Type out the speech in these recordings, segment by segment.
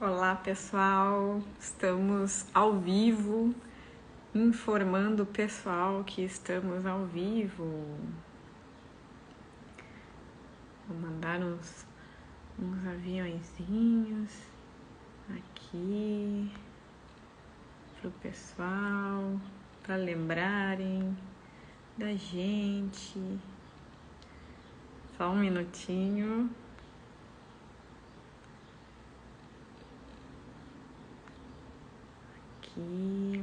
Olá, pessoal! Estamos ao vivo, informando o pessoal que estamos ao vivo. Vou mandar uns aviãozinhos aqui pro pessoal, para lembrarem da gente. Só um minutinho. Aqui.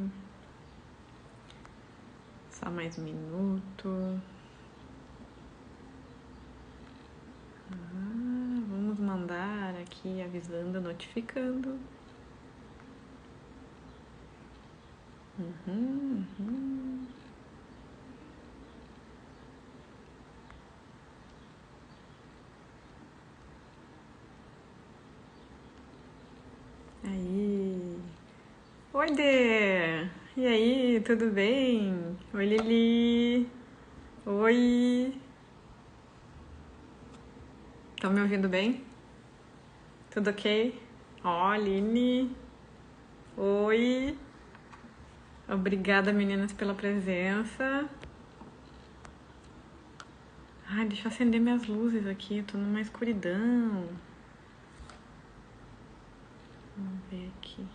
Só mais um minuto. Vamos mandar aqui avisando, notificando. Aí. Oi, Dê! E aí, tudo bem? Oi, Lili! Oi! Estão me ouvindo bem? Tudo ok? Ó, Aline! Oi! Obrigada, meninas, pela presença. Ai, deixa eu acender minhas luzes aqui, eu tô numa escuridão. Vamos ver aqui.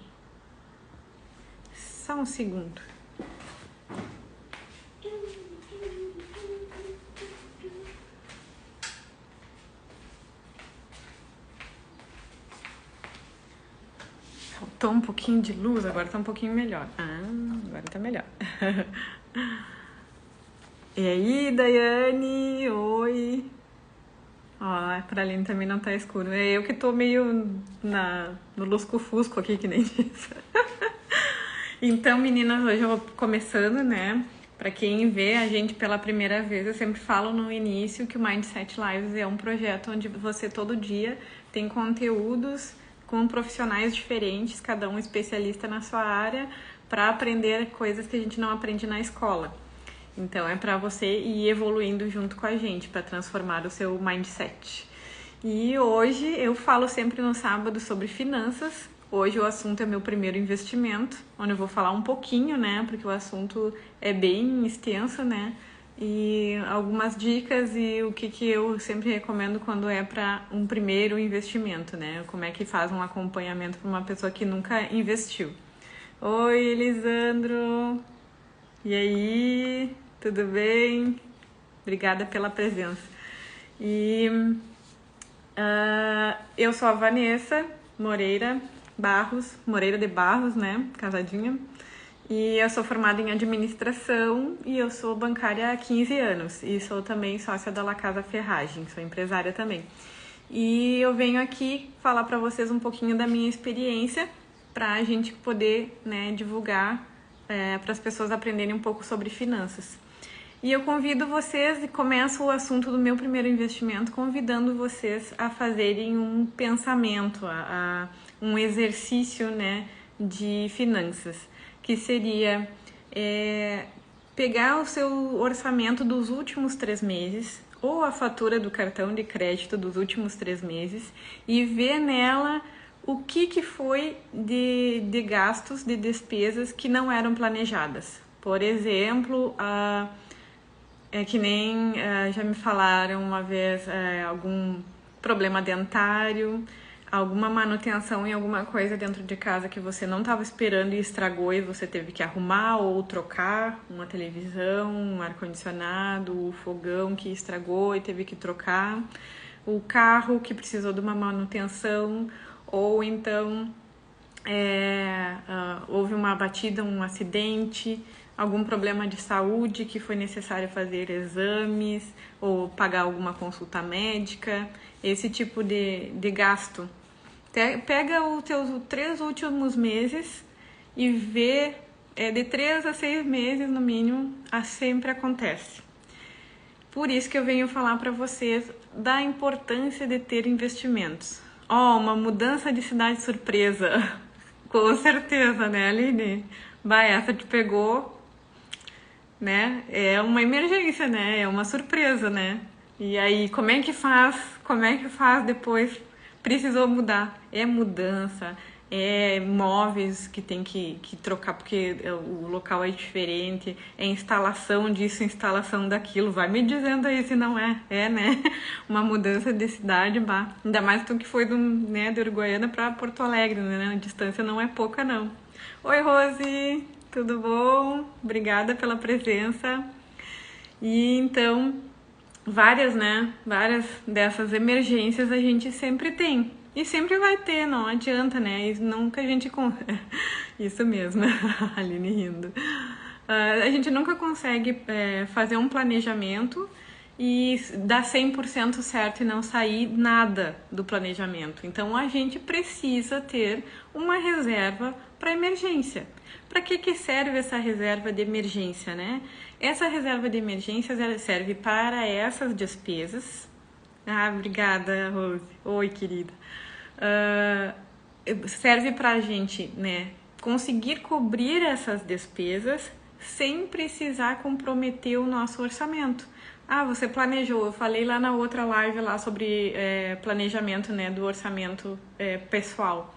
Só um segundo. Faltou um pouquinho de luz, agora tá um pouquinho melhor. Agora tá melhor. E aí, Daiane? Oi! Ó, pra Aline também não tá escuro. É eu que tô meio no lusco-fusco aqui, que nem diz. Então, meninas, hoje eu vou começando, né? Pra quem vê a gente pela primeira vez, eu sempre falo no início que o Mindset Lives é um projeto onde você todo dia tem conteúdos com profissionais diferentes, cada um especialista na sua área, para aprender coisas que a gente não aprende na escola. Então é para você ir evoluindo junto com a gente, para transformar o seu mindset. E hoje eu falo sempre no sábado sobre finanças. Hoje o assunto é meu primeiro investimento, onde eu vou falar um pouquinho, né? Porque o assunto é bem extenso, né? E algumas dicas e o que eu sempre recomendo quando é para um primeiro investimento, né? Como é que faz um acompanhamento para uma pessoa que nunca investiu. Oi, Elisandro! E aí, tudo bem? Obrigada pela presença. E eu sou a Vanessa Moreira de Barros, né? Casadinha. E eu sou formada em administração e eu sou bancária há 15 anos. E sou também sócia da La Casa Ferragem, sou empresária também. E eu venho aqui falar para vocês um pouquinho da minha experiência para a gente poder, né, divulgar para as pessoas aprenderem um pouco sobre finanças. E eu convido vocês, e começo o assunto do meu primeiro investimento, convidando vocês a fazerem um pensamento, um exercício, né, de finanças, que seria pegar o seu orçamento dos últimos 3 meses, ou a fatura do cartão de crédito dos últimos 3 meses, e ver nela o que foi de gastos, de despesas que não eram planejadas. Por exemplo, é que nem já me falaram uma vez algum problema dentário, alguma manutenção em alguma coisa dentro de casa que você não estava esperando e estragou e você teve que arrumar ou trocar, uma televisão, um ar-condicionado, o fogão que estragou e teve que trocar, o carro que precisou de uma manutenção, ou então houve uma batida, um acidente, algum problema de saúde que foi necessário fazer exames ou pagar alguma consulta médica, esse tipo de gasto. Pega os teus 3 últimos meses e vê, de 3 a 6 meses no mínimo, sempre acontece. Por isso que eu venho falar para vocês da importância de ter investimentos. Uma mudança de cidade surpresa. Com certeza, né, Aline? Essa te pegou, né? É uma emergência, né? É uma surpresa, né? E aí, como é que faz? Como é que faz depois? Precisou mudar. É mudança, móveis que tem que trocar porque o local é diferente, instalação disso, instalação daquilo. Vai me dizendo aí se não é, né? Uma mudança de cidade, bah. Ainda mais tu que foi de Uruguaiana para Porto Alegre, né? A distância não é pouca, não. Oi, Rose, tudo bom? Obrigada pela presença. E então, várias dessas emergências a gente sempre tem. E sempre vai ter, não adianta, né? E nunca a gente... Isso mesmo, a Aline rindo. A gente nunca consegue fazer um planejamento e dar 100% certo e não sair nada do planejamento. Então, a gente precisa ter uma reserva para emergência. Para que serve essa reserva de emergência, né? Essa reserva de emergência serve para essas despesas. Ah, obrigada, Rose. Oi, querida. Serve para a gente, né, conseguir cobrir essas despesas sem precisar comprometer o nosso orçamento. Ah, você planejou, eu falei lá na outra live lá sobre planejamento, né, do orçamento pessoal.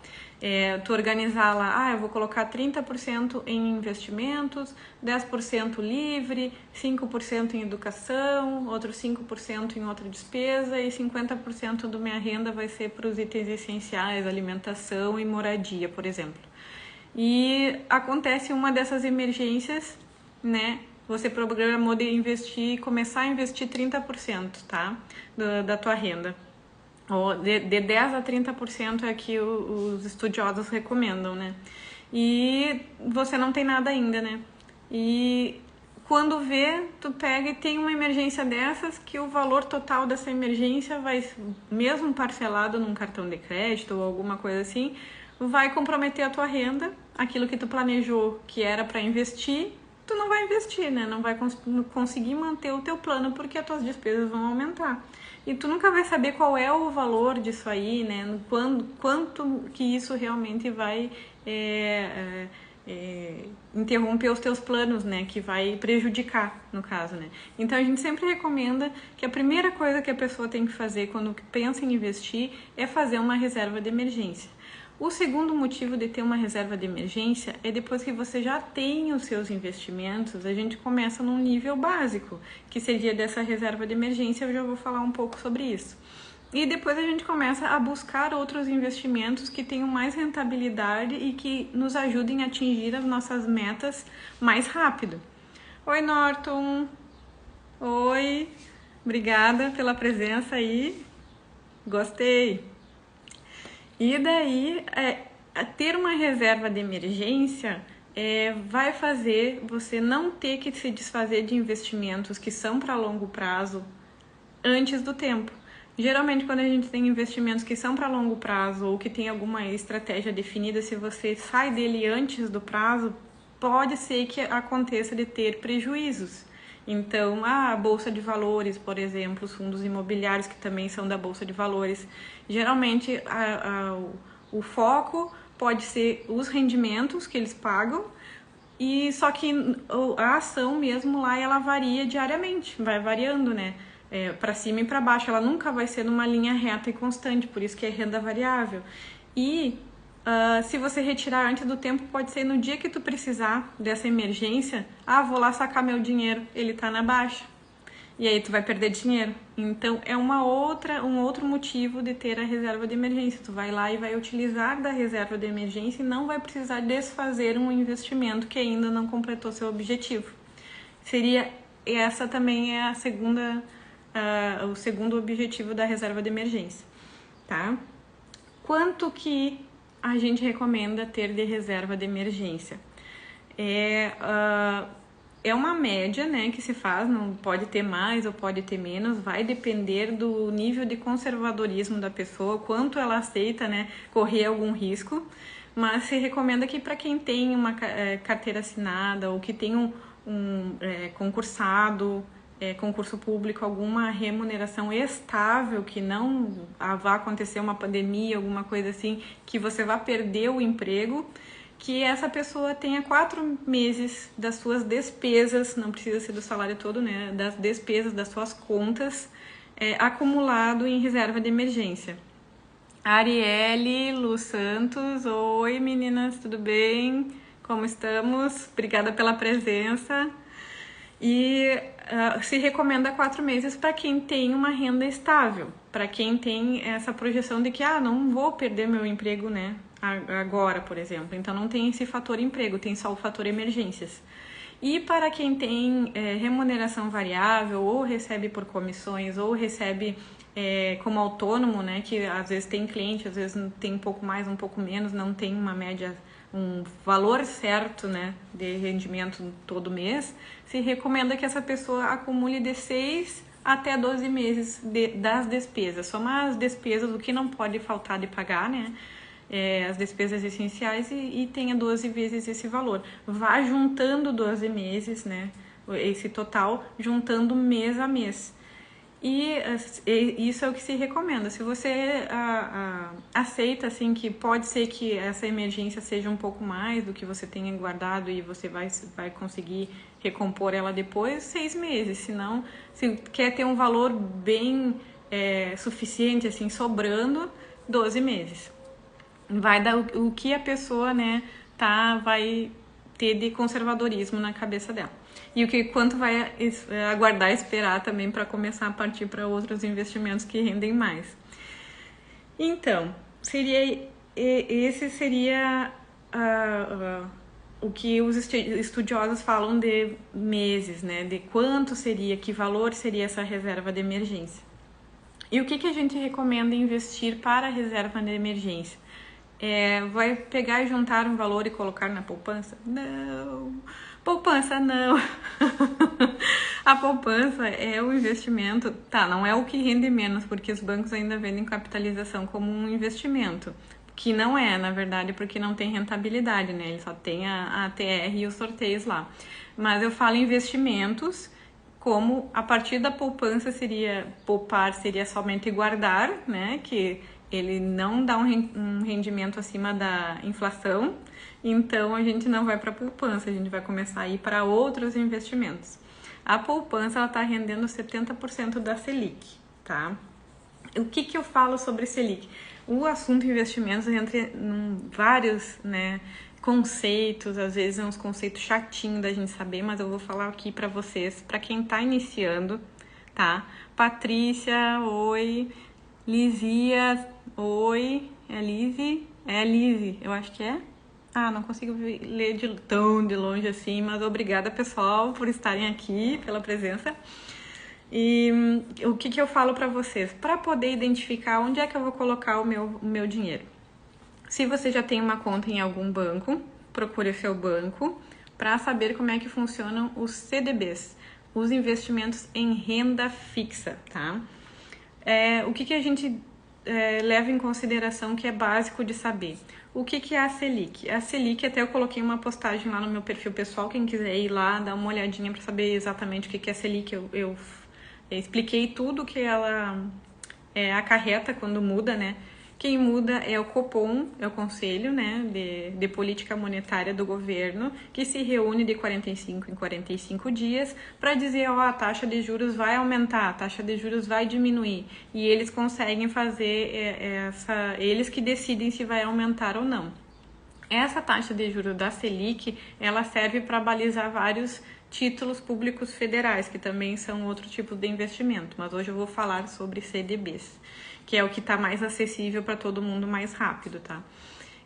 Tu organizar lá, eu vou colocar 30% em investimentos, 10% livre, 5% em educação, outro 5% em outra despesa e 50% da minha renda vai ser para os itens essenciais, alimentação e moradia, por exemplo. E acontece uma dessas emergências, né? Você programou de investir, começar a investir 30%, tá? Da tua renda. De 10% a 30% é que os estudiosos recomendam, né? E você não tem nada ainda, né? E quando vê, tu pega e tem uma emergência dessas que o valor total dessa emergência vai, mesmo parcelado num cartão de crédito ou alguma coisa assim, vai comprometer a tua renda, aquilo que tu planejou que era para investir, tu não vai investir, né? Não vai conseguir manter o teu plano porque as tuas despesas vão aumentar. E tu nunca vai saber qual é o valor disso aí, né? Quanto que isso realmente vai interromper os teus planos, né? Que vai prejudicar, no caso, né? Então, a gente sempre recomenda que a primeira coisa que a pessoa tem que fazer quando pensa em investir é fazer uma reserva de emergência. O segundo motivo de ter uma reserva de emergência é depois que você já tem os seus investimentos, a gente começa num nível básico, que seria dessa reserva de emergência, eu já vou falar um pouco sobre isso. E depois a gente começa a buscar outros investimentos que tenham mais rentabilidade e que nos ajudem a atingir as nossas metas mais rápido. Oi, Norton! Oi! Obrigada pela presença aí. Gostei! E daí, ter uma reserva de emergência vai fazer você não ter que se desfazer de investimentos que são para longo prazo antes do tempo. Geralmente, quando a gente tem investimentos que são para longo prazo ou que tem alguma estratégia definida, se você sai dele antes do prazo, pode ser que aconteça de ter prejuízos. Então, a Bolsa de Valores, por exemplo, os fundos imobiliários que também são da Bolsa de Valores, geralmente o foco pode ser os rendimentos que eles pagam, e só que a ação mesmo lá ela varia diariamente, vai variando, né? Para cima e para baixo, ela nunca vai ser numa linha reta e constante, por isso que é renda variável. E se você retirar antes do tempo, pode ser no dia que tu precisar dessa emergência, vou lá sacar meu dinheiro, ele tá na baixa. E aí tu vai perder dinheiro. Então é um outro motivo de ter a reserva de emergência. Tu vai lá e vai utilizar da reserva de emergência e não vai precisar desfazer um investimento que ainda não completou seu objetivo. Essa também é o segundo objetivo da reserva de emergência, tá? Quanto que a gente recomenda ter de reserva de emergência? É uma média, né, que se faz, não pode ter mais ou pode ter menos, vai depender do nível de conservadorismo da pessoa, quanto ela aceita, né, correr algum risco, mas se recomenda que para quem tem uma carteira assinada ou que tem um concursado, concurso público, alguma remuneração estável, que não vá acontecer uma pandemia, alguma coisa assim, que você vá perder o emprego, que essa pessoa tenha 4 meses das suas despesas, não precisa ser do salário todo, né, das despesas, das suas contas, acumulado em reserva de emergência. Arielle, Lu Santos, oi meninas, tudo bem? Como estamos? Obrigada pela presença. E se recomenda 4 meses para quem tem uma renda estável, para quem tem essa projeção de que não vou perder meu emprego, né? Agora, por exemplo. Então não tem esse fator emprego, tem só o fator emergências. E para quem tem remuneração variável, ou recebe por comissões, ou recebe como autônomo, né? Que às vezes tem cliente, às vezes tem um pouco mais, um pouco menos, não tem uma média, um valor certo, né, de rendimento todo mês, se recomenda que essa pessoa acumule de 6 até 12 meses das despesas. Somar as despesas, o que não pode faltar de pagar, né? As despesas essenciais e tenha 12 vezes esse valor. Vá juntando 12 meses, né? Esse total, juntando mês a mês. E isso é o que se recomenda. Se você aceita assim que pode ser que essa emergência seja um pouco mais do que você tenha guardado e você vai conseguir recompor ela depois, 6 meses. Senão, se quer ter um valor bem suficiente, assim, sobrando, 12 meses. Vai dar o que a pessoa, né, vai ter de conservadorismo na cabeça dela. E quanto vai aguardar, esperar também para começar a partir para outros investimentos que rendem mais. Então, esse seria o que os estudiosos falam de meses, né? De quanto seria, que valor seria essa reserva de emergência. E o que a gente recomenda investir para a reserva de emergência? Vai pegar e juntar um valor e colocar na poupança? Não! Poupança não! A poupança é um investimento, não é o que rende menos, porque os bancos ainda vendem capitalização como um investimento, que não é, na verdade, porque não tem rentabilidade, né? Ele só tem a ATR e os sorteios lá. Mas eu falo investimentos, como a partir da poupança poupar seria somente guardar, né? Que ele não dá um rendimento acima da inflação, então a gente não vai para a poupança, a gente vai começar a ir para outros investimentos. A poupança ela está rendendo 70% da Selic, tá? O que eu falo sobre Selic? O assunto investimentos entra em vários, né, conceitos, às vezes é uns conceitos chatinhos da gente saber, mas eu vou falar aqui para vocês, para quem está iniciando, tá? Patrícia, oi. Lizia, oi, é Lizzie? É Lizzie, eu acho que é. Não consigo ler tão de longe assim, mas obrigada, pessoal, por estarem aqui, pela presença. E o que eu falo para vocês? Para poder identificar onde é que eu vou colocar o meu dinheiro. Se você já tem uma conta em algum banco, procure seu banco para saber como é que funcionam os CDBs, os investimentos em renda fixa, tá? O que a gente leva em consideração que é básico de saber? O que é a Selic? A Selic, até eu coloquei uma postagem lá no meu perfil pessoal, quem quiser ir lá, dar uma olhadinha para saber exatamente o que é a Selic. Eu expliquei tudo que ela acarreta quando muda, né? Quem muda é o Copom, é o Conselho, né, de Política Monetária do Governo, que se reúne de 45 em 45 dias para dizer, a taxa de juros vai aumentar, a taxa de juros vai diminuir. E eles conseguem fazer eles que decidem se vai aumentar ou não. Essa taxa de juros da Selic, ela serve para balizar vários títulos públicos federais, que também são outro tipo de investimento. Mas hoje eu vou falar sobre CDBs, que é o que está mais acessível para todo mundo mais rápido, tá?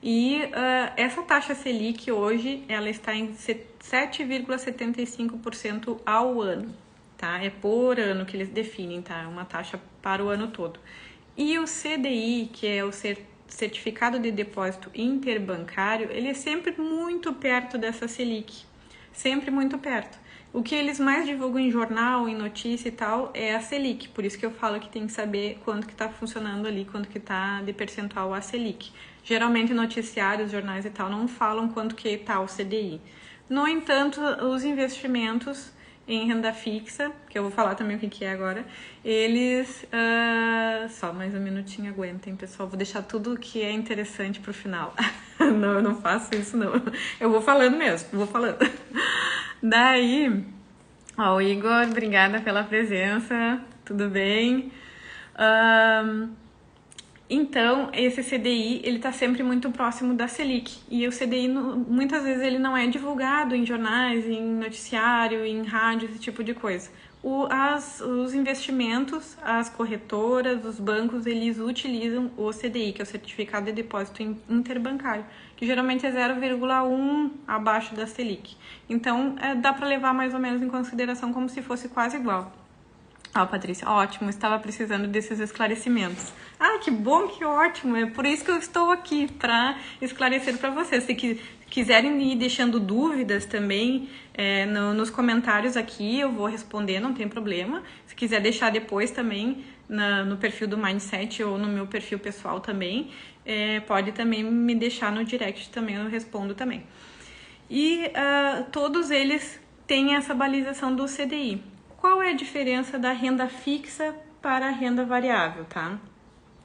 E essa taxa Selic hoje, ela está em 7,75% ao ano, tá? É por ano que eles definem, tá? É uma taxa para o ano todo. E o CDI, que é o Certificado de Depósito Interbancário, ele é sempre muito perto dessa Selic, sempre muito perto. O que eles mais divulgam em jornal, em notícia e tal, é a Selic. Por isso que eu falo que tem que saber quanto que está funcionando ali, quanto que está de percentual a Selic. Geralmente noticiários, jornais e tal não falam quanto que está o CDI. No entanto, os investimentos em renda fixa, que eu vou falar também o que é agora, eles... só mais um minutinho, aguentem, pessoal. Vou deixar tudo que é interessante pro final. Não, eu não faço isso, não. Eu vou falando mesmo, vou falando. Daí, o Igor, obrigada pela presença, tudo bem? Então, esse CDI, ele está sempre muito próximo da Selic. E o CDI, muitas vezes, ele não é divulgado em jornais, em noticiário, em rádio, esse tipo de coisa. Os investimentos, as corretoras, os bancos, eles utilizam o CDI, que é o Certificado de Depósito Interbancário, que geralmente é 0,1 abaixo da Selic. Então, dá para levar mais ou menos em consideração como se fosse quase igual. Patrícia, ótimo, estava precisando desses esclarecimentos. Que bom, que ótimo, é por isso que eu estou aqui, para esclarecer para vocês. Se quiserem ir deixando dúvidas também nos comentários aqui, eu vou responder, não tem problema. Se quiser deixar depois também no perfil do Mindset ou no meu perfil pessoal também, pode também me deixar no direct também, eu respondo também. E todos eles têm essa balização do CDI. Qual é a diferença da renda fixa para a renda variável, tá?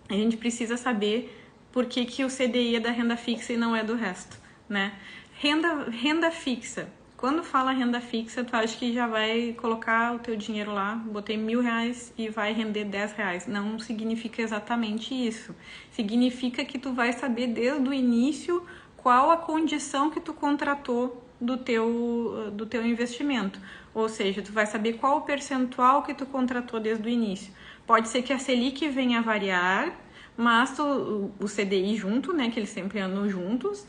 A gente precisa saber por que o CDI é da renda fixa e não é do resto, né? Renda fixa. Quando fala renda fixa, tu acha que já vai colocar o teu dinheiro lá, botei R$1.000 e vai render R$10. Não significa exatamente isso. Significa que tu vai saber desde o início qual a condição que tu contratou do teu investimento. Ou seja, tu vai saber qual o percentual que tu contratou desde o início. Pode ser que a Selic venha a variar, mas o CDI junto, né, que eles sempre andam juntos,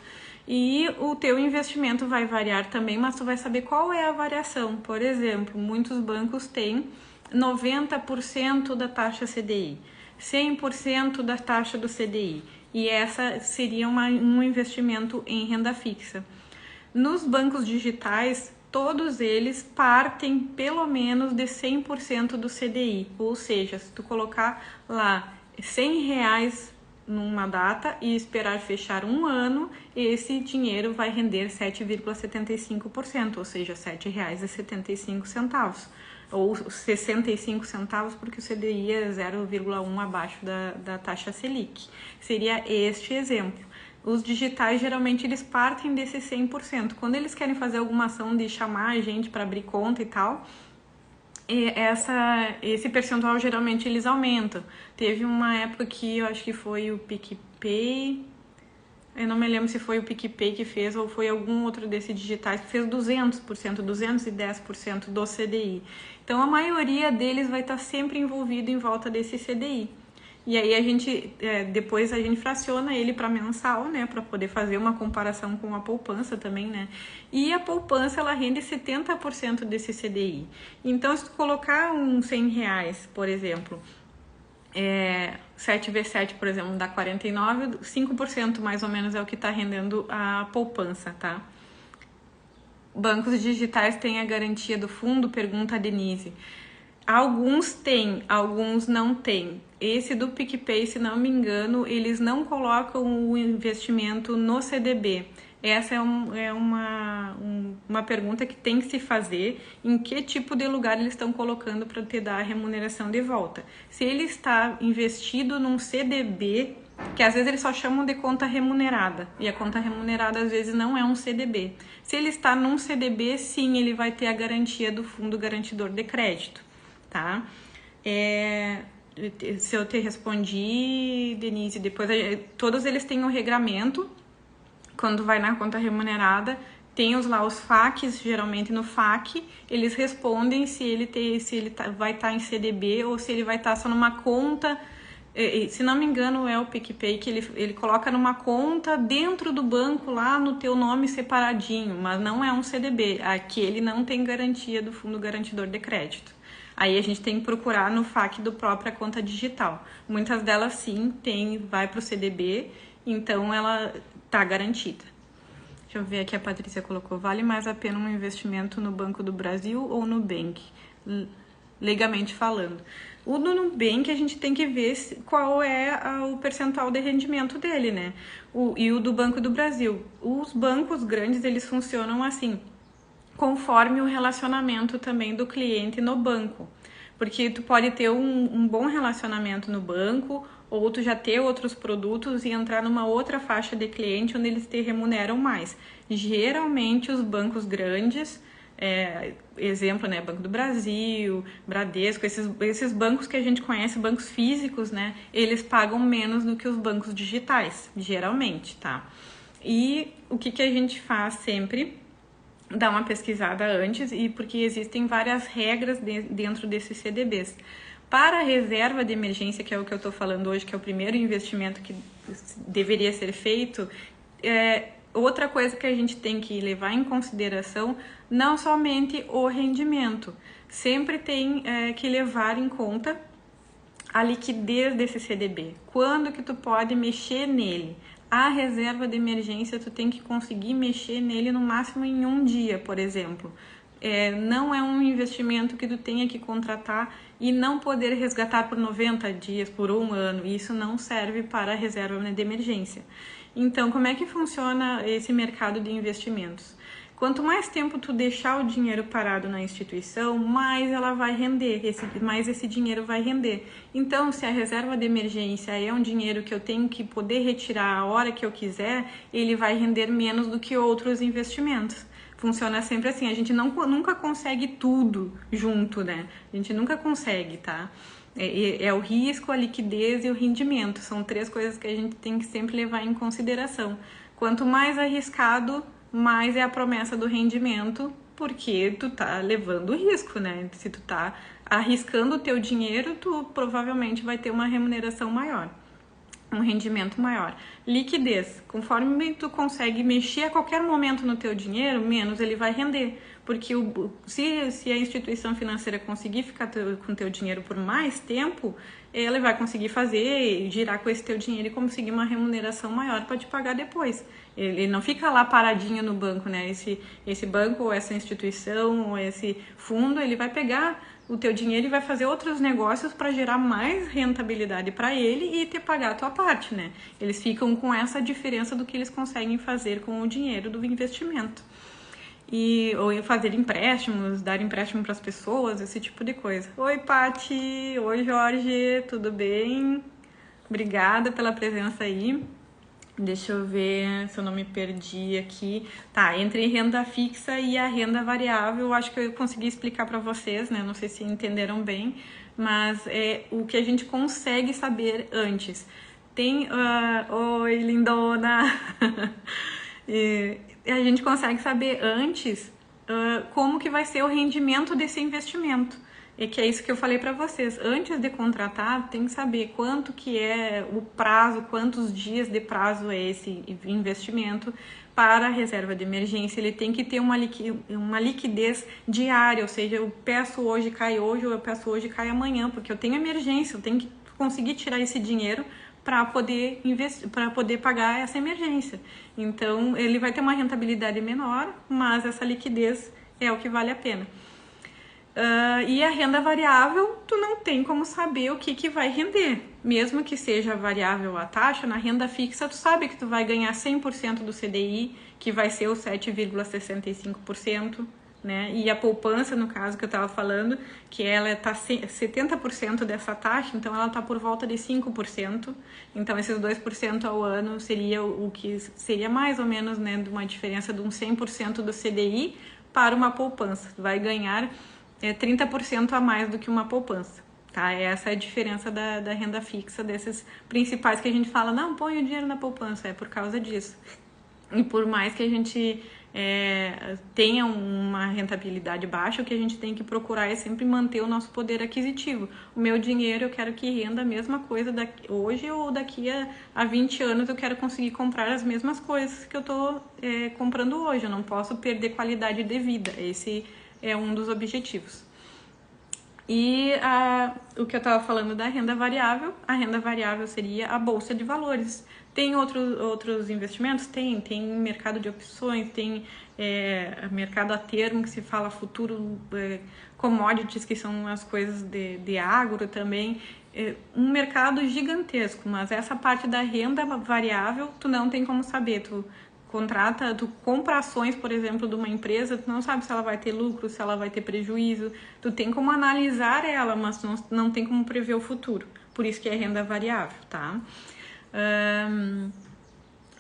e o teu investimento vai variar também, mas tu vai saber qual é a variação. Por exemplo, muitos bancos têm 90% da taxa CDI, 100% da taxa do CDI, e essa seria um investimento em renda fixa. Nos bancos digitais, todos eles partem pelo menos de 100% do CDI, ou seja, se tu colocar lá R$100 numa data e esperar fechar um ano, esse dinheiro vai render 7,75%, ou seja, R$7,75, ou 65 centavos, porque o CDI é 0,1 abaixo da taxa Selic. Seria este exemplo. Os digitais, geralmente, eles partem desse 100%. Quando eles querem fazer alguma ação de chamar a gente para abrir conta e tal, esse percentual, geralmente, eles aumentam. Teve uma época que eu acho que foi o PicPay, eu não me lembro se foi o PicPay que fez ou foi algum outro desses digitais que fez 200%, 210% do CDI. Então, a maioria deles vai estar sempre envolvido em volta desse CDI. E aí depois a gente fraciona ele para mensal, né, para poder fazer uma comparação com a poupança também, né? E a poupança, ela rende 70% desse CDI. Então, se tu colocar uns R$100, por exemplo, 7 vezes 7, por exemplo, dá 49, 5% mais ou menos é o que está rendendo a poupança, tá? Bancos digitais têm a garantia do fundo? Pergunta a Denise. Alguns têm, alguns não têm. Esse do PicPay, se não me engano, eles não colocam o investimento no CDB. Essa é uma pergunta que tem que se fazer, em que tipo de lugar eles estão colocando para te dar a remuneração de volta. Se ele está investido num CDB, que às vezes eles só chamam de conta remunerada, e a conta remunerada às vezes não é um CDB. Se ele está num CDB, sim, ele vai ter a garantia do Fundo Garantidor de Crédito, tá? Se eu te respondi, Denise, depois todos eles têm um regramento. Quando vai na conta remunerada, tem lá os FAQs, geralmente no FAQ, eles respondem se ele vai estar em CDB ou se ele vai estar só numa conta. Se não me engano, é o PicPay que ele coloca numa conta dentro do banco lá no teu nome separadinho, mas não é um CDB. Aqui ele não tem garantia do Fundo Garantidor de Crédito. Aí a gente tem que procurar no FAQ do própria conta digital. Muitas delas sim vai para o CDB, então ela está garantida. Deixa eu ver aqui, a Patrícia colocou: vale mais a pena um investimento no Banco do Brasil ou no Nubank? Legalmente falando. O do Nubank a gente tem que ver qual é o percentual de rendimento dele, né? E o do Banco do Brasil. Os bancos grandes, eles funcionam assim, conforme o relacionamento também do cliente no banco. Porque tu pode ter um bom relacionamento no banco, ou tu já ter outros produtos e entrar numa outra faixa de cliente onde eles te remuneram mais. Geralmente os bancos grandes, Exemplo, né, Banco do Brasil, Bradesco, esses bancos que a gente conhece, bancos físicos, né, eles pagam menos do que os bancos digitais, geralmente, tá? E o que a gente faz sempre? Dar uma pesquisada antes, e porque existem várias regras dentro desses CDBs. Para a reserva de emergência, que é o que eu estou falando hoje, que é o primeiro investimento que deveria ser feito, outra coisa que a gente tem que levar em consideração, não somente o rendimento, sempre tem que levar em conta a liquidez desse CDB. Quando que tu pode mexer nele? A reserva de emergência, tu tem que conseguir mexer nele no máximo em um dia, por exemplo. Não é um investimento que tu tenha que contratar e não poder resgatar por 90 dias, por um ano. Isso não serve para a reserva de emergência. Então, como é que funciona esse mercado de investimentos? Quanto mais tempo tu deixar o dinheiro parado na instituição, mais ela vai render, mais esse dinheiro vai render. Então, se a reserva de emergência é um dinheiro que eu tenho que poder retirar a hora que eu quiser, ele vai render menos do que outros investimentos. Funciona sempre assim, a gente nunca consegue tudo junto, né? A gente nunca consegue, tá? É o risco, a liquidez e o rendimento. São 3 coisas que a gente tem que sempre levar em consideração. Quanto mais arriscado, mais é a promessa do rendimento, porque tu tá levando risco, né? Se tu tá arriscando o teu dinheiro, tu provavelmente vai ter uma remuneração maior, um rendimento maior. Liquidez, conforme tu consegue mexer a qualquer momento no teu dinheiro, menos ele vai render, porque se a instituição financeira conseguir ficar com o teu dinheiro por mais tempo, ela vai conseguir girar com esse teu dinheiro e conseguir uma remuneração maior para te pagar depois. Ele não fica lá paradinho no banco, né? Esse banco ou essa instituição ou esse fundo, ele vai pegar o teu dinheiro e vai fazer outros negócios para gerar mais rentabilidade para ele e te pagar a tua parte, né? Eles ficam com essa diferença do que eles conseguem fazer com o dinheiro do investimento. Ou fazer empréstimos, dar empréstimo para as pessoas, esse tipo de coisa. Oi, Pati! Oi, Jorge! Tudo bem? Obrigada pela presença aí. Deixa eu ver se eu não me perdi aqui. Tá, entre renda fixa e a renda variável, eu acho que eu consegui explicar para vocês, né? Não sei se entenderam bem, mas é o que a gente consegue saber antes. Oi, lindona! A gente consegue saber antes como que vai ser o rendimento desse investimento. E que é isso que eu falei para vocês. Antes de contratar, tem que saber quanto que é o prazo, quantos dias de prazo é esse investimento para a reserva de emergência. Ele tem que ter uma liquidez diária, ou seja, eu peço hoje, cai hoje, ou eu peço hoje, cai amanhã, porque eu tenho emergência, eu tenho que conseguir tirar esse dinheiro para poder investir, para poder pagar essa emergência. Então, ele vai ter uma rentabilidade menor, mas essa liquidez é o que vale a pena. E a renda variável, tu não tem como saber o que vai render. Mesmo que seja variável a taxa, na renda fixa tu sabe que tu vai ganhar 100% do CDI, que vai ser o 7,65%, né? E a poupança, no caso que eu estava falando, que ela está 70% dessa taxa, então ela está por volta de 5%. Então esses 2% ao ano seria o que seria mais ou menos, né, de uma diferença de um 100% do CDI para uma poupança. Tu vai ganhar 30% a mais do que uma poupança, tá? Essa é a diferença da renda fixa, desses principais que a gente fala, não, põe o dinheiro na poupança, é por causa disso. E por mais que a gente tenha uma rentabilidade baixa, o que a gente tem que procurar é sempre manter o nosso poder aquisitivo. O meu dinheiro eu quero que renda a mesma coisa hoje ou daqui a 20 anos eu quero conseguir comprar as mesmas coisas que eu estou comprando hoje. Eu não posso perder qualidade de vida. Esse é um dos objetivos. E o que eu estava falando da renda variável, a renda variável seria a bolsa de valores. Tem outros investimentos? Tem mercado de opções, tem mercado a termo, que se fala futuro, commodities, que são as coisas de agro também. Um mercado gigantesco, mas essa parte da renda variável, tu não tem como saber. Tu compra ações, por exemplo, de uma empresa, tu não sabe se ela vai ter lucro, se ela vai ter prejuízo. Tu tem como analisar ela, mas não tem como prever o futuro. Por isso que é renda variável, tá?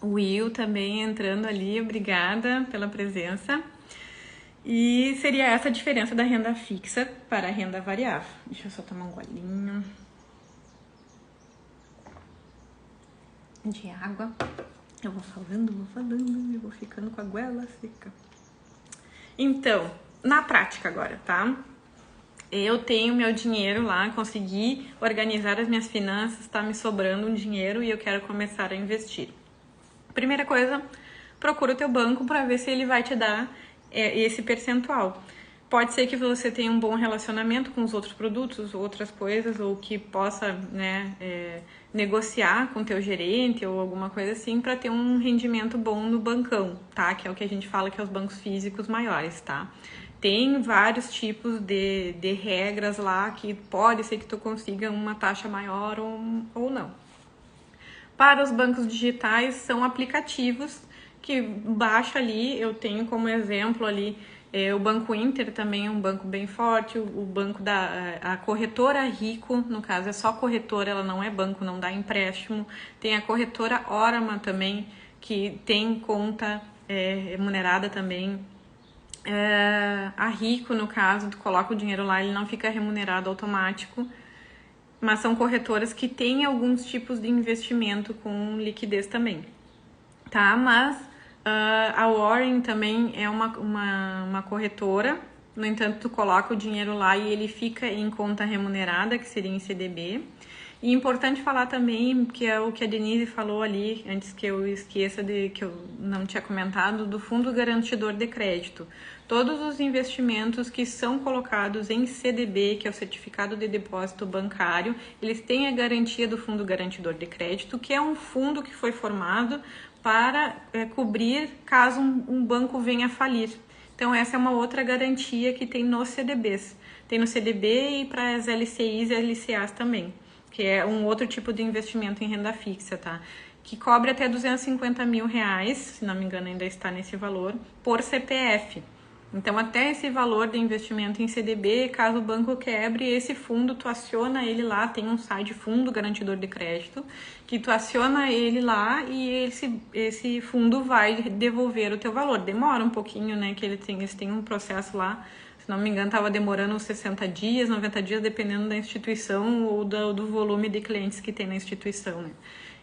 O Will também entrando ali, obrigada pela presença. E seria essa a diferença da renda fixa para a renda variável. Deixa eu só tomar um golinho de água. Eu vou falando, e vou ficando com a goela seca. Então, na prática agora, tá? Eu tenho meu dinheiro lá, consegui organizar as minhas finanças, tá me sobrando um dinheiro e eu quero começar a investir. Primeira coisa, procura o teu banco para ver se ele vai te dar esse percentual. Pode ser que você tenha um bom relacionamento com os outros produtos, outras coisas, ou que possa, né, negociar com o teu gerente ou alguma coisa assim para ter um rendimento bom no bancão, tá? Que é o que a gente fala que é os bancos físicos maiores, tá? Tem vários tipos de regras lá que pode ser que tu consiga uma taxa maior ou não. Para os bancos digitais, são aplicativos que baixa ali, eu tenho como exemplo ali o Banco Inter também é um banco bem forte, o banco a corretora Rico, no caso é só corretora, ela não é banco, não dá empréstimo. Tem a corretora Orama também, que tem conta remunerada também. A Rico, no caso, tu coloca o dinheiro lá, ele não fica remunerado automático, mas são corretoras que têm alguns tipos de investimento com liquidez também, tá? Mas a Warren também é uma corretora, no entanto, tu coloca o dinheiro lá e ele fica em conta remunerada, que seria em CDB. E importante falar também, que é o que a Denise falou ali, antes que eu esqueça que eu não tinha comentado, do Fundo Garantidor de Crédito. Todos os investimentos que são colocados em CDB, que é o Certificado de Depósito Bancário, eles têm a garantia do Fundo Garantidor de Crédito, que é um fundo que foi formado para cobrir caso um banco venha a falir. Então, essa é uma outra garantia que tem nos CDBs. Tem no CDB e para as LCIs e LCAs também, que é um outro tipo de investimento em renda fixa, tá? Que cobre até R$250 mil, se não me engano ainda está nesse valor, por CPF. Então, até esse valor de investimento em CDB, caso o banco quebre, esse fundo, tu aciona ele lá, tem um site Fundo Garantidor de Crédito, que tu aciona ele lá e esse fundo vai devolver o teu valor. Demora um pouquinho, né, que eles têm um processo lá, se não me engano, estava demorando uns 60 dias, 90 dias, dependendo da instituição ou do volume de clientes que tem na instituição, né.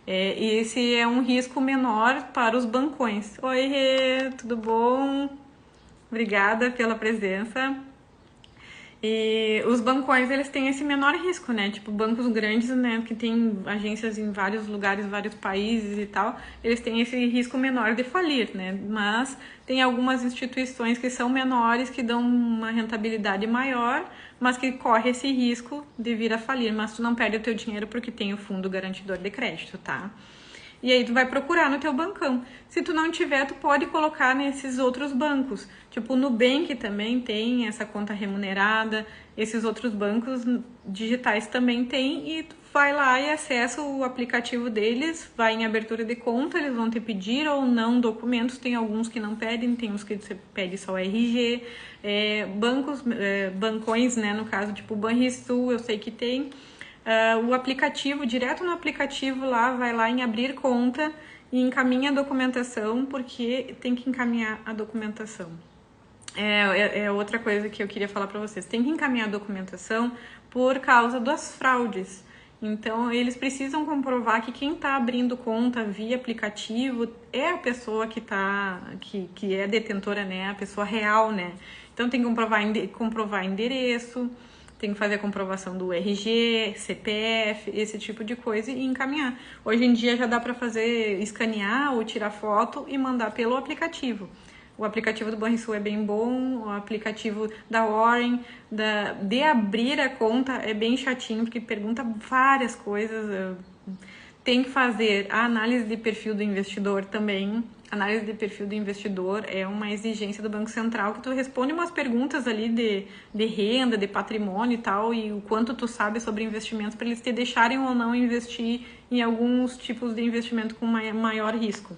E esse é um risco menor para os bancões. Oi, Rê, tudo bom? Obrigada pela presença. E os bancões, eles têm esse menor risco, né? Tipo, bancos grandes, né, que tem agências em vários lugares, vários países e tal, eles têm esse risco menor de falir, né? Mas tem algumas instituições que são menores, que dão uma rentabilidade maior, mas que corre esse risco de vir a falir. Mas tu não perde o teu dinheiro porque tem o Fundo Garantidor de Crédito, tá? E aí tu vai procurar no teu bancão. Se tu não tiver, tu pode colocar nesses outros bancos. Tipo, o Nubank também tem essa conta remunerada. Esses outros bancos digitais também tem. E tu vai lá e acessa o aplicativo deles, vai em abertura de conta, eles vão te pedir ou não documentos. Tem alguns que não pedem, tem uns que você pede só RG. Bancões, né, no caso, tipo o Banrisul, eu sei que tem. O aplicativo, direto no aplicativo lá, vai lá em abrir conta e encaminha a documentação, porque tem que encaminhar a documentação. É outra coisa que eu queria falar para vocês. Tem que encaminhar a documentação por causa das fraudes. Então, eles precisam comprovar que quem está abrindo conta via aplicativo é a pessoa que é detentora, né? A pessoa real, né? Então, tem que comprovar endereço, tem que fazer a comprovação do RG, CPF, esse tipo de coisa e encaminhar. Hoje em dia já dá para escanear ou tirar foto e mandar pelo aplicativo. O aplicativo do Banrisul é bem bom, o aplicativo da Warren, de abrir a conta é bem chatinho, porque pergunta várias coisas. Tem que fazer a análise de perfil do investidor também. Análise de perfil do investidor é uma exigência do Banco Central, que tu responde umas perguntas ali de renda, de patrimônio e tal, e o quanto tu sabe sobre investimentos, para eles te deixarem ou não investir em alguns tipos de investimento com maior risco,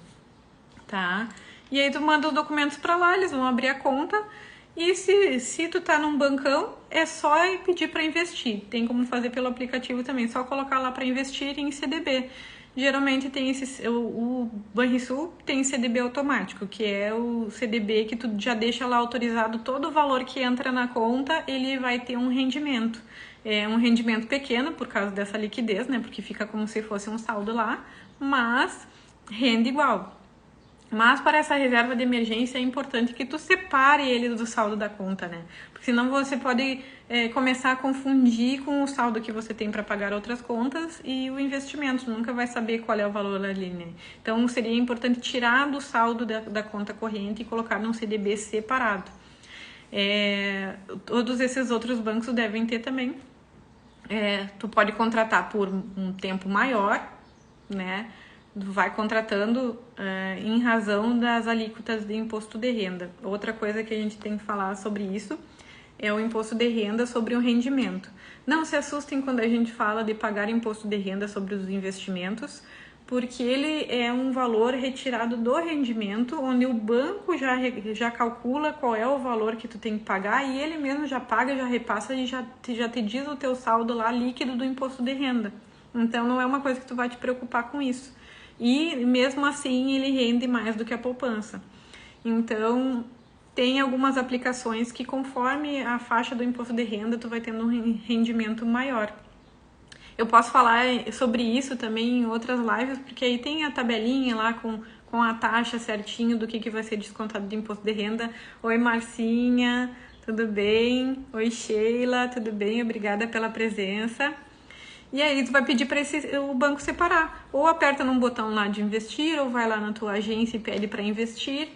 tá? E aí tu manda os documentos para lá, eles vão abrir a conta, e se tu tá num bancão, é só pedir para investir. Tem como fazer pelo aplicativo também, só colocar lá para investir em CDB. geralmente tem o Banrisul tem CDB automático, que é o CDB que tu já deixa lá autorizado todo o valor que entra na conta, ele vai ter um rendimento. É um rendimento pequeno por causa dessa liquidez, né? Porque fica como se fosse um saldo lá, mas rende igual. Mas para essa reserva de emergência é importante que tu separe ele do saldo da conta, né? Porque senão você pode começar a confundir com o saldo que você tem para pagar outras contas e o investimento. Tu nunca vai saber qual é o valor ali, né? Então seria importante tirar do saldo da conta corrente e colocar num CDB separado. Todos esses outros bancos devem ter também. Tu pode contratar por um tempo maior, né? Vai contratando em razão das alíquotas de imposto de renda. Outra coisa que a gente tem que falar sobre isso é o imposto de renda sobre o rendimento. Não se assustem quando a gente fala de pagar imposto de renda sobre os investimentos, porque ele é um valor retirado do rendimento, onde o banco já calcula qual é o valor que tu tem que pagar e ele mesmo já paga, já repassa e já te diz o teu saldo lá líquido do imposto de renda. Então não é uma coisa que tu vai te preocupar com isso. E mesmo assim ele rende mais do que a poupança. Então tem algumas aplicações que conforme a faixa do imposto de renda tu vai tendo um rendimento maior. Eu posso falar sobre isso também em outras lives, porque aí tem a tabelinha lá com a taxa certinho do que vai ser descontado de imposto de renda. Oi Marcinha, tudo bem? Oi Sheila, tudo bem? Obrigada pela presença. E aí tu vai pedir para o banco separar. Ou aperta num botão lá de investir, ou vai lá na tua agência e pede para investir.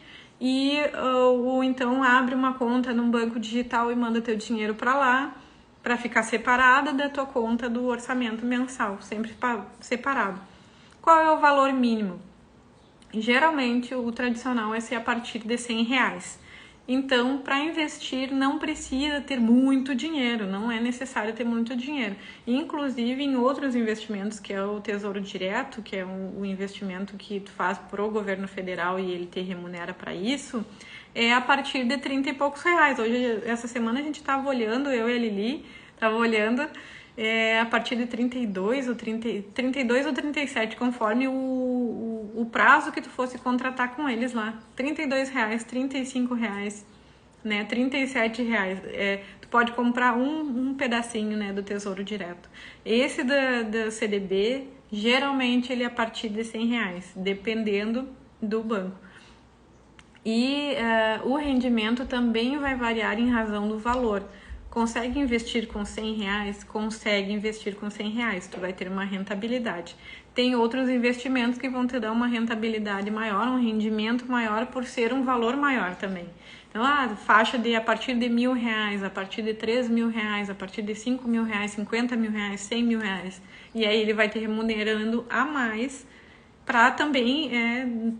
Ou então abre uma conta num banco digital e manda teu dinheiro para lá, para ficar separada da tua conta do orçamento mensal, sempre separado. Qual é o valor mínimo? Geralmente o tradicional é ser a partir de R$100. Então, para investir não precisa ter muito dinheiro, não é necessário ter muito dinheiro. Inclusive em outros investimentos, que é o Tesouro Direto, que é o investimento que tu faz pro governo federal e ele te remunera para isso, é a partir de 30 e poucos reais. Hoje, essa semana a gente estava olhando, eu e a Lili, estava olhando a partir de 32 ou 37, conforme o prazo que tu fosse contratar com eles lá. R$32, R$35, né? R$37. Tu pode comprar um pedacinho, né, do Tesouro Direto. Esse da CDB, geralmente ele é a partir de R$100, dependendo do banco. E o rendimento também vai variar em razão do valor. Consegue investir com R$100? Consegue investir com R$100, tu vai ter uma rentabilidade. Tem outros investimentos que vão te dar uma rentabilidade maior, um rendimento maior por ser um valor maior também. Então, faixa de a partir de R$1.000, a partir de R$3.000, a partir de R$5.000, R$50.000, R$100.000. E aí ele vai te remunerando a mais para também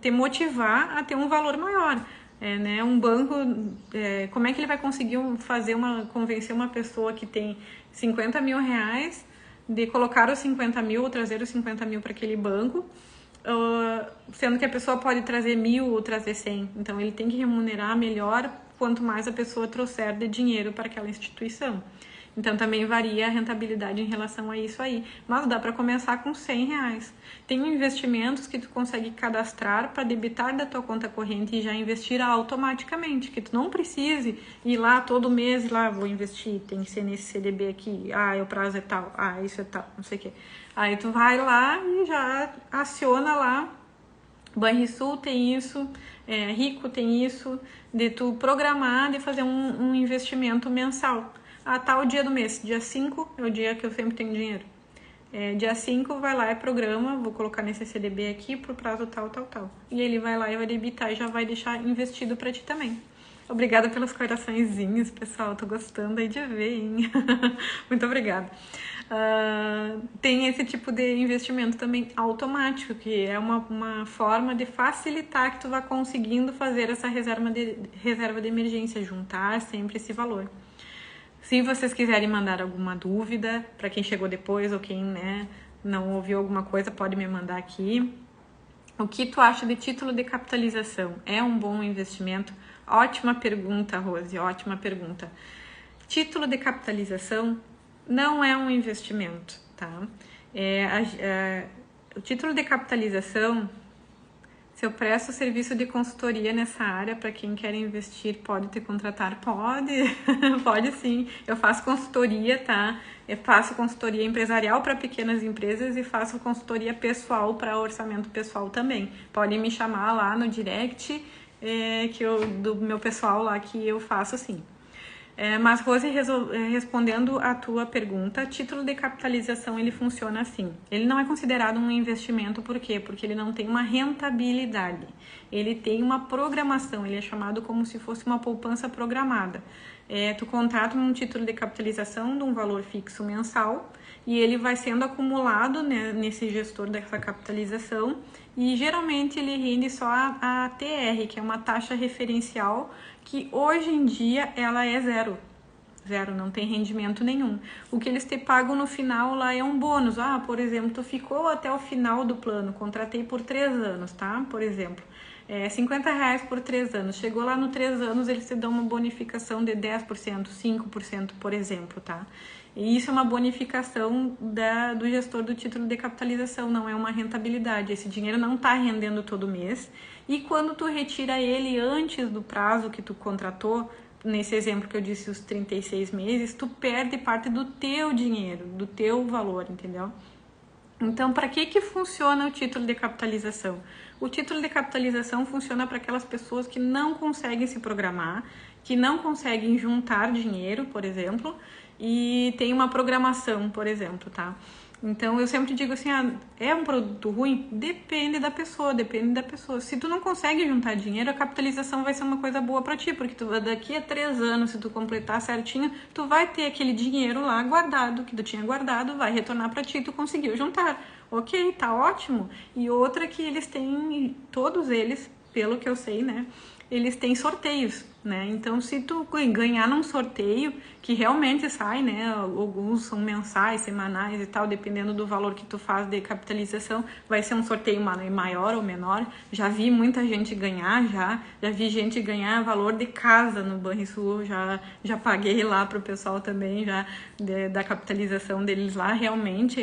te motivar a ter um valor maior. Né? Um banco, como é que ele vai conseguir convencer uma pessoa que tem R$50.000 de colocar os 50.000 ou trazer os 50.000 para aquele banco, sendo que a pessoa pode trazer 1.000 ou trazer 100. Então ele tem que remunerar melhor quanto mais a pessoa trouxer de dinheiro para aquela instituição. Então também varia a rentabilidade em relação a isso aí. Mas dá para começar com R$100. Tem investimentos que tu consegue cadastrar para debitar da tua conta corrente e já investir automaticamente, que tu não precise ir lá todo mês, lá vou investir, tem que ser nesse CDB aqui, o prazo é tal, isso é tal, não sei o que. Aí tu vai lá e já aciona lá. Banrisul tem isso, Rico tem isso, de tu programar, de fazer um investimento mensal. Tal dia do mês, dia 5 é o dia que eu sempre tenho dinheiro. Dia 5 vai lá e programa, vou colocar nesse CDB aqui pro prazo tal. E ele vai lá e vai debitar e já vai deixar investido pra ti também. Obrigada pelos coraçõezinhos, pessoal, tô gostando aí de ver, hein? Muito obrigada. Tem esse tipo de investimento também automático, que é uma forma de facilitar que tu vá conseguindo fazer essa reserva de emergência, juntar sempre esse valor. Se vocês quiserem mandar alguma dúvida, para quem chegou depois ou quem não ouviu alguma coisa, pode me mandar aqui. O que tu acha de título de capitalização? É um bom investimento? Ótima pergunta, Rose, ótima pergunta. Título de capitalização não é um investimento, tá? O título de capitalização, se eu presto serviço de consultoria nessa área, para quem quer investir, pode te contratar? Pode, pode sim. Eu faço consultoria, tá? Eu faço consultoria empresarial para pequenas empresas e faço consultoria pessoal para orçamento pessoal também. Pode me chamar lá no direct do meu pessoal lá que eu faço sim. Mas, Rose, respondendo a tua pergunta, título de capitalização ele funciona assim. Ele não é considerado um investimento, por quê? Porque ele não tem uma rentabilidade. Ele tem uma programação, ele é chamado como se fosse uma poupança programada. Tu contrata um título de capitalização de um valor fixo mensal e ele vai sendo acumulado, né, nesse gestor dessa capitalização e geralmente ele rende só a TR, que é uma taxa referencial que hoje em dia ela é zero, não tem rendimento nenhum. O que eles te pagam no final lá é um bônus. Por exemplo, tu ficou até o final do plano, contratei por 3 anos, tá? Por exemplo, R$50 por 3 anos. Chegou lá no 3 anos, eles te dão uma bonificação de 10%, 5%, por exemplo, tá? E isso é uma bonificação do gestor do título de capitalização, não é uma rentabilidade. Esse dinheiro não está rendendo todo mês. E quando tu retira ele antes do prazo que tu contratou, nesse exemplo que eu disse, os 36 meses, tu perde parte do teu dinheiro, do teu valor, entendeu? Então, para que funciona o título de capitalização? O título de capitalização funciona para aquelas pessoas que não conseguem se programar, que não conseguem juntar dinheiro, por exemplo, e tem uma programação, por exemplo, tá? Então, eu sempre digo assim, é um produto ruim? Depende da pessoa, depende da pessoa. Se tu não consegue juntar dinheiro, a capitalização vai ser uma coisa boa para ti, porque daqui a 3 anos, se tu completar certinho, tu vai ter aquele dinheiro lá guardado, que tu tinha guardado, vai retornar para ti, tu conseguiu juntar. Ok, tá ótimo. E outra que eles têm, todos eles, pelo que eu sei, né? Eles têm sorteios, né? Então, se tu ganhar num sorteio, que realmente sai, né? Alguns são mensais, semanais e tal, dependendo do valor que tu faz de capitalização, vai ser um sorteio maior ou menor. Já vi muita gente ganhar, já vi gente ganhar valor de casa no Banrisul, já paguei lá pro pessoal também, já da capitalização deles lá. Realmente,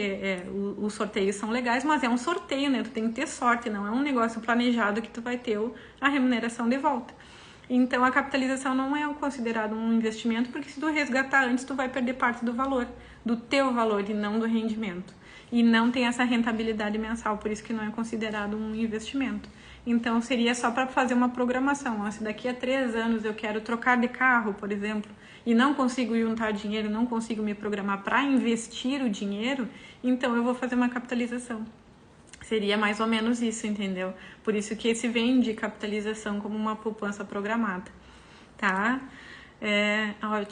os sorteios são legais, mas é um sorteio, né? Tu tem que ter sorte, não é um negócio planejado que tu vai ter a remuneração de volta. Então, a capitalização não é considerado um investimento, porque se tu resgatar antes, tu vai perder parte do valor, do teu valor e não do rendimento. E não tem essa rentabilidade mensal, por isso que não é considerado um investimento. Então, seria só para fazer uma programação. Se daqui a 3 anos eu quero trocar de carro, por exemplo, e não consigo juntar dinheiro, não consigo me programar para investir o dinheiro, então eu vou fazer uma capitalização. Seria mais ou menos isso, entendeu? Por isso que se vende capitalização como uma poupança programada, tá?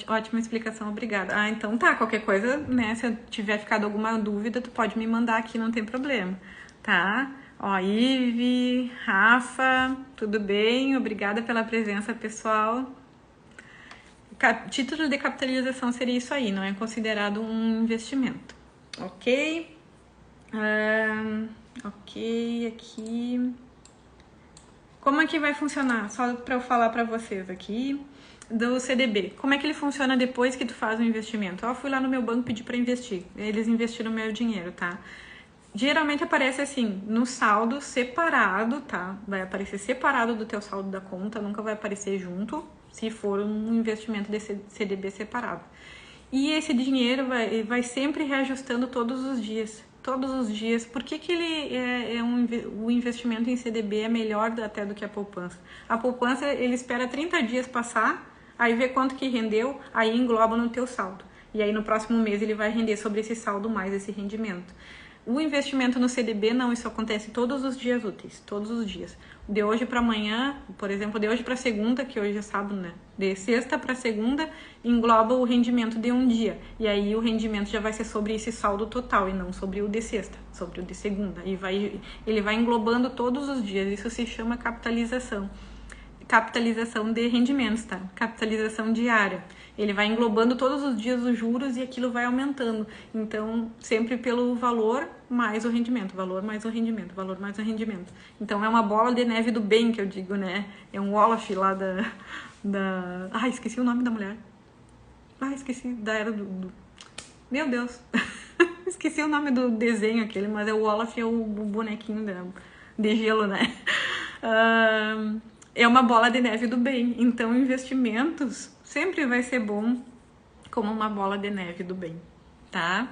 Ótima explicação, obrigada. Então tá, qualquer coisa, né? Se eu tiver ficado alguma dúvida, tu pode me mandar aqui, não tem problema, tá? Ive, Rafa, tudo bem? Obrigada pela presença, pessoal. Título de capitalização seria isso aí, não é considerado um investimento, ok? Ok, aqui. Como é que vai funcionar? Só para eu falar para vocês aqui do CDB. Como é que ele funciona depois que tu faz o investimento? Eu fui lá no meu banco pedir para investir. Eles investiram meu dinheiro, tá? Geralmente aparece assim, no saldo separado, tá? Vai aparecer separado do teu saldo da conta, nunca vai aparecer junto, se for um investimento de CDB separado. E esse dinheiro vai sempre reajustando todos os dias. Todos os dias. Por que o investimento em CDB é melhor até do que a poupança? A poupança, ele espera 30 dias passar, aí vê quanto que rendeu, aí engloba no teu saldo. E aí no próximo mês ele vai render sobre esse saldo mais esse rendimento. O investimento no CDB não, isso acontece todos os dias úteis, todos os dias. De hoje para amanhã, por exemplo, de hoje para segunda, que hoje é sábado, né? De sexta para segunda, engloba o rendimento de um dia. E aí o rendimento já vai ser sobre esse saldo total e não sobre o de sexta, sobre o de segunda. E ele vai englobando todos os dias, isso se chama capitalização. Capitalização de rendimentos, tá? Capitalização diária. Ele vai englobando todos os dias os juros e aquilo vai aumentando. Então, sempre pelo valor mais o rendimento, valor mais o rendimento, valor mais o rendimento. Então, é uma bola de neve do bem, que eu digo, né? É um Olaf lá da... esqueci o nome da mulher. Esqueci, da era do... Meu Deus! esqueci o nome do desenho aquele, mas o Olaf é o bonequinho de gelo, né? É uma bola de neve do bem. Então, investimentos sempre vai ser bom como uma bola de neve do bem, tá?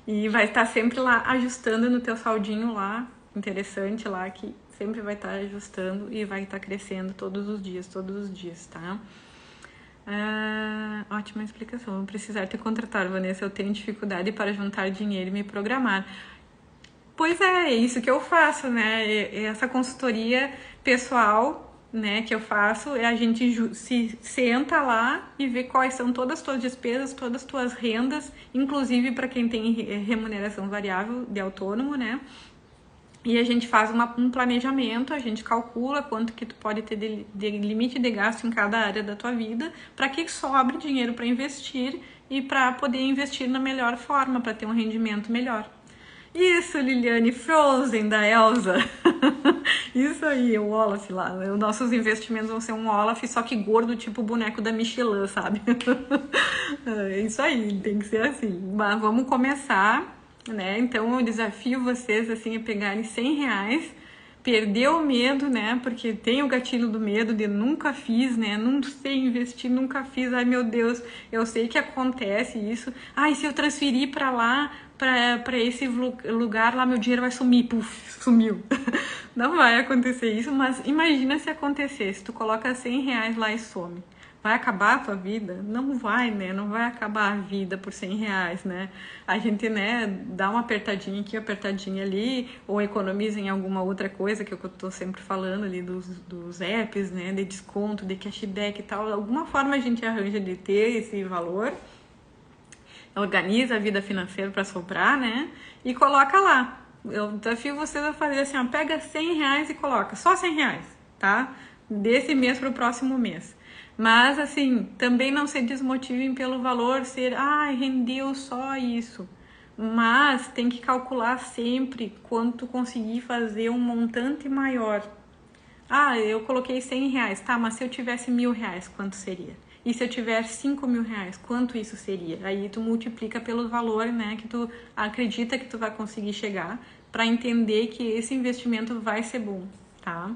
E vai estar sempre lá ajustando no teu saldinho lá, interessante lá, que sempre vai estar ajustando e vai estar crescendo todos os dias, tá? Ótima explicação. Vou precisar te contratar, Vanessa. Eu tenho dificuldade para juntar dinheiro e me programar. Pois é isso que eu faço, né? Essa consultoria pessoal, né, que eu faço, a gente se senta lá e vê quais são todas as tuas despesas, todas as tuas rendas, inclusive para quem tem remuneração variável de autônomo, né? E a gente faz um planejamento, a gente calcula quanto que tu pode ter de limite de gasto em cada área da tua vida, para que sobre dinheiro para investir e para poder investir na melhor forma, para ter um rendimento melhor. Isso, Liliane, Frozen da Elsa. Isso aí, o Olaf lá. Os nossos investimentos vão ser um Olaf, só que gordo, tipo o boneco da Michelin, sabe? É isso aí, tem que ser assim. Mas vamos começar, né? Então eu desafio vocês assim a pegarem R$100, perder o medo, né? Porque tem o gatilho do medo de nunca fiz, né? Não sei investir, nunca fiz. Ai, meu Deus, eu sei que acontece isso. Ai, se eu transferir para lá, para esse lugar lá, meu dinheiro vai sumir. Puf, sumiu. Não vai acontecer isso, mas imagina se acontecesse. Tu coloca R$100 lá e some. Vai acabar a tua vida? Não vai, né? Não vai acabar a vida por R$100, né? A gente, né, dá uma apertadinha aqui, apertadinha ali, ou economiza em alguma outra coisa que eu tô sempre falando ali dos apps, né, de desconto, de cashback e tal. Alguma forma a gente arranja de ter esse valor, organiza a vida financeira para sobrar, né? E coloca lá. Eu desafio vocês a fazer assim, ó, pega R$100 e coloca, só R$100, tá? Desse mês para o próximo mês. Mas, assim, também não se desmotivem pelo valor ser, rendeu só isso. Mas tem que calcular sempre quanto conseguir fazer um montante maior. Eu coloquei R$100, tá, mas se eu tivesse R$1.000, quanto seria? E se eu tiver R$5.000, quanto isso seria? Aí tu multiplica pelo valor, né, que tu acredita que tu vai conseguir chegar, para entender que esse investimento vai ser bom, tá?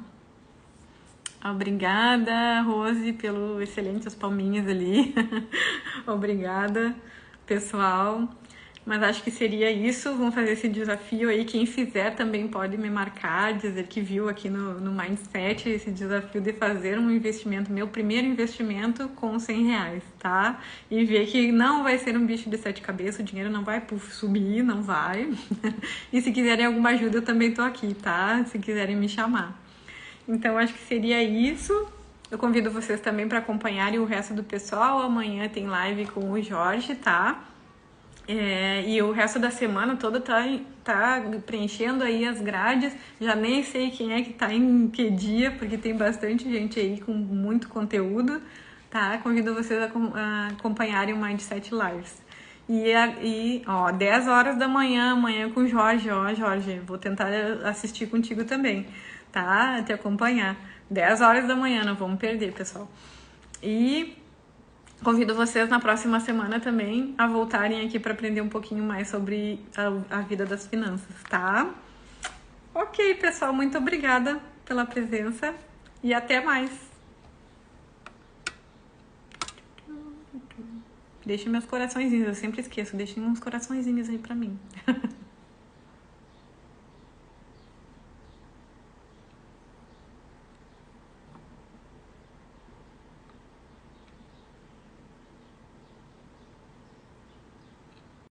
Obrigada, Rose, pelo excelente as palminhas ali. Obrigada, pessoal. Mas acho que seria isso. Vamos fazer esse desafio aí. Quem fizer também pode me marcar, dizer que viu aqui no Mindset esse desafio de fazer um investimento, meu primeiro investimento com R$100, tá? E ver que não vai ser um bicho de 7 cabeças, o dinheiro não vai subir, não vai. E se quiserem alguma ajuda, eu também tô aqui, tá? Se quiserem me chamar. Então, acho que seria isso. Eu convido vocês também para acompanharem o resto do pessoal. Amanhã tem live com o Jorge, tá? E o resto da semana toda tá preenchendo aí as grades. Já nem sei quem é que tá em que dia, porque tem bastante gente aí com muito conteúdo, tá? Convido vocês a acompanharem o Mindset Lives. E 10 horas da manhã, amanhã com o Jorge. Jorge, vou tentar assistir contigo também, tá? Te acompanhar. 10 horas da manhã, não vamos perder, pessoal. E convido vocês na próxima semana também a voltarem aqui para aprender um pouquinho mais sobre a vida das finanças, tá? Ok, pessoal, muito obrigada pela presença e até mais. Deixem meus coraçõezinhos, eu sempre esqueço, deixem uns coraçõezinhos aí pra mim.